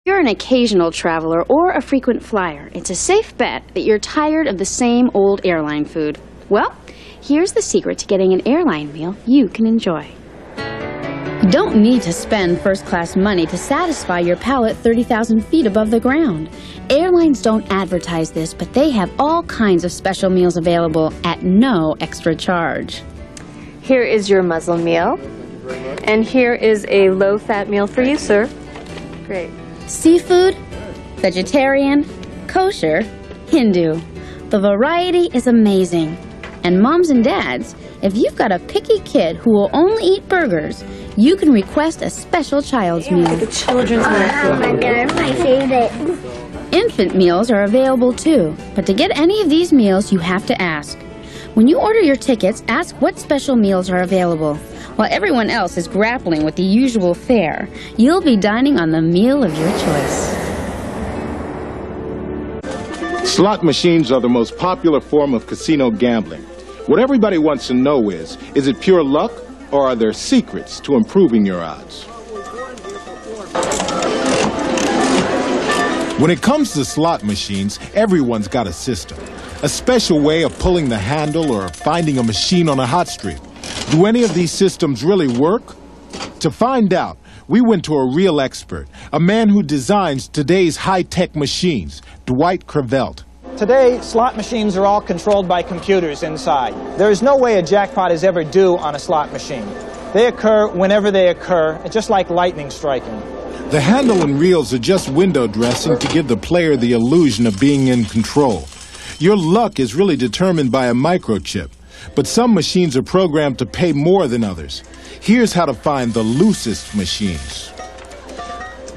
If you're an occasional traveler or a frequent flyer, it's a safe bet that you're tired of the same old airline food. Well, here's the secret to getting an airline meal you can enjoy. You don't need to spend first-class money to satisfy your palate 30,000 feet above the ground. Airlines don't advertise this, but they have all kinds of special meals available at no extra charge. Here is your mussel meal. And here is a low-fat meal for you, sir. Great. Seafood, vegetarian, kosher, Hindu. The variety is amazing. And moms and dads, if you've got a picky kid who will only eat burgers, you can request a special child's meal. The children's meal. Oh my God, my favorite. Infant meals are available too, but to get any of these meals, you have to ask. When you order your tickets, ask what special meals are available. While everyone else is grappling with the usual fare, you'll be dining on the meal of your choice. Slot machines are the most popular form of casino gambling. What everybody wants to know is it pure luck or are there secrets to improving your odds? When it comes to slot machines, everyone's got a system. A special way of pulling the handle or finding a machine on a hot streak. Do any of these systems really work? To find out, we went to a real expert, a man who designs today's high-tech machines, Dwight Krevelt. Today, slot machines are all controlled by computers inside. There is no way a jackpot is ever due on a slot machine. They occur whenever they occur, just like lightning striking. The handle and reels are just window dressing to give the player the illusion of being in control. Your luck is really determined by a microchip, but some machines are programmed to pay more than others. Here's how to find the loosest machines.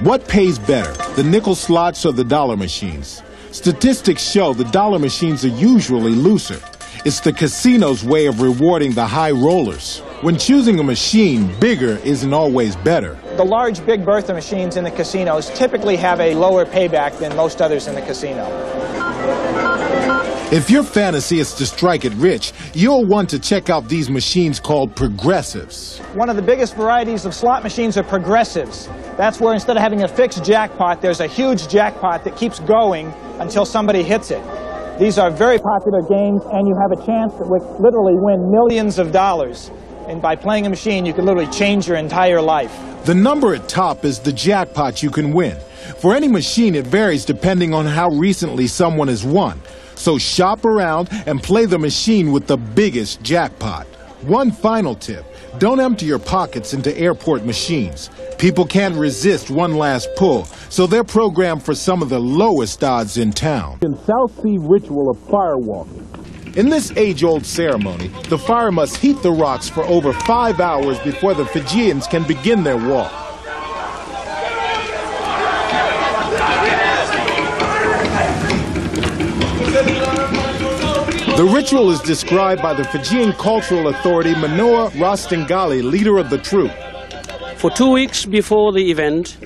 What pays better, the nickel slots or the dollar machines? Statistics show the dollar machines are usually looser. It's the casino's way of rewarding the high rollers. When choosing a machine, bigger isn't always better. The large Big Bertha machines in the casinos typically have a lower payback than most others in the casino. If your fantasy is to strike it rich, you'll want to check out these machines called progressives. One of the biggest varieties of slot machines are progressives. That's where instead of having a fixed jackpot, there's a huge jackpot that keeps going until somebody hits it. These are very popular games, and you have a chance to literally win millions of dollars. And by playing a machine, you can literally change your entire life. The number at top is the jackpot you can win. For any machine, it varies depending on how recently someone has won. So shop around and play the machine with the biggest jackpot. One final tip, don't empty your pockets into airport machines. People can't resist one last pull, so they're programmed for some of the lowest odds in town. In South Sea ritual of firewalking. In this age-old ceremony, the fire must heat the rocks for over 5 hours before the Fijians can begin their walk. The ritual is described by the Fijian Cultural Authority, Manoa Rostangali, leader of the troop. For 2 weeks before the event,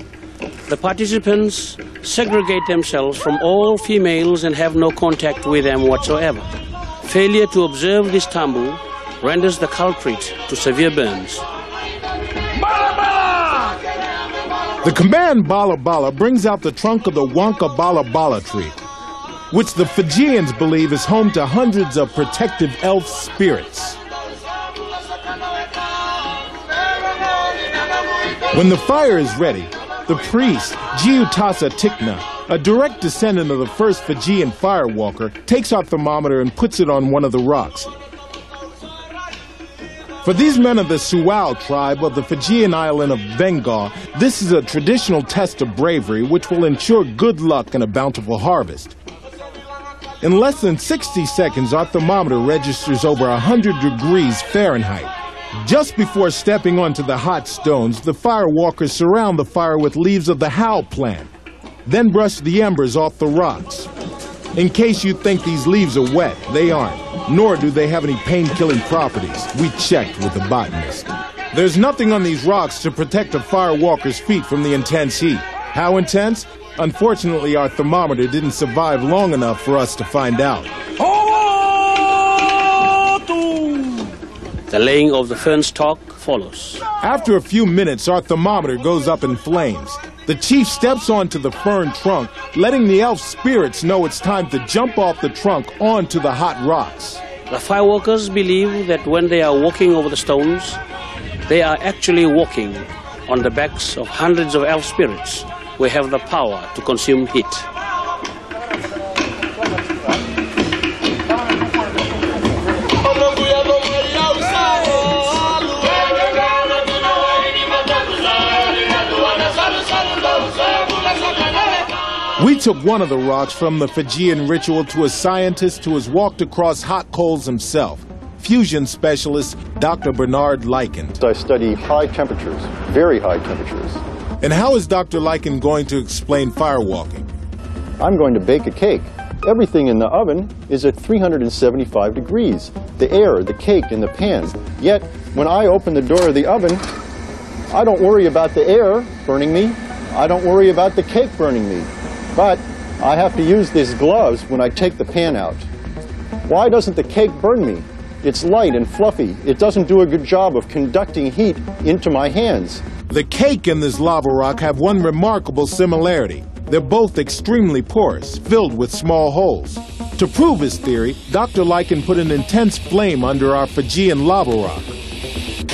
the participants segregate themselves from all females and have no contact with them whatsoever. Failure to observe this tabu renders the culprit to severe burns. The command Bala Bala brings out the trunk of the Wanka Bala Bala tree, which the Fijians believe is home to hundreds of protective elf spirits. When the fire is ready, the priest, Giutasa Tikna, a direct descendant of the first Fijian firewalker, takes our thermometer and puts it on one of the rocks. For these men of the Suau tribe of the Fijian island of Bengal, this is a traditional test of bravery which will ensure good luck and a bountiful harvest. In less than 60 seconds, our thermometer registers over 100 degrees Fahrenheit. Just before stepping onto the hot stones, the firewalkers surround the fire with leaves of the hau plant, then brush the embers off the rocks. In case you think these leaves are wet, they aren't, nor do they have any pain-killing properties. We checked with a botanist. There's nothing on these rocks to protect a firewalker's feet from the intense heat. How intense? Unfortunately, our thermometer didn't survive long enough for us to find out. The laying of the fern stalk follows. After a few minutes, our thermometer goes up in flames. The chief steps onto the fern trunk, letting the elf spirits know it's time to jump off the trunk onto the hot rocks. The fireworkers believe that when they are walking over the stones, they are actually walking on the backs of hundreds of elf spirits who have the power to consume heat. We took one of the rocks from the Fijian ritual to a scientist who has walked across hot coals himself, fusion specialist Dr. Bernard Lyken. I study high temperatures, very high temperatures. And how is Dr. Lyken going to explain firewalking? I'm going to bake a cake. Everything in the oven is at 375 degrees. The air, the cake, and the pan. Yet, when I open the door of the oven, I don't worry about the air burning me. I don't worry about the cake burning me. But I have to use these gloves when I take the pan out. Why doesn't the cake burn me? It's light and fluffy. It doesn't do a good job of conducting heat into my hands. The cake and this lava rock have one remarkable similarity. They're both extremely porous, filled with small holes. To prove his theory, Dr. Lyken put an intense flame under our Fijian lava rock.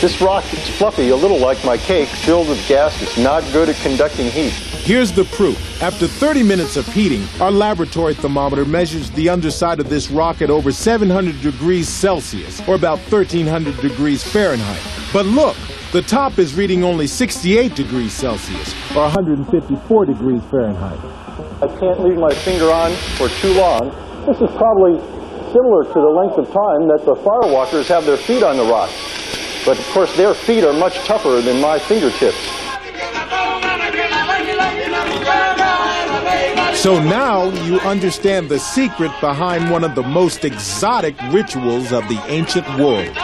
This rock is fluffy, a little like my cake, filled with gas. It's not good at conducting heat. Here's the proof. After 30 minutes of heating, our laboratory thermometer measures the underside of this rock at over 700 degrees Celsius, or about 1,300 degrees Fahrenheit. But look, the top is reading only 68 degrees Celsius, or 154 degrees Fahrenheit. I can't leave my finger on for too long. This is probably similar to the length of time that the firewalkers have their feet on the rock. But of course, their feet are much tougher than my fingertips. So now you understand the secret behind one of the most exotic rituals of the ancient world.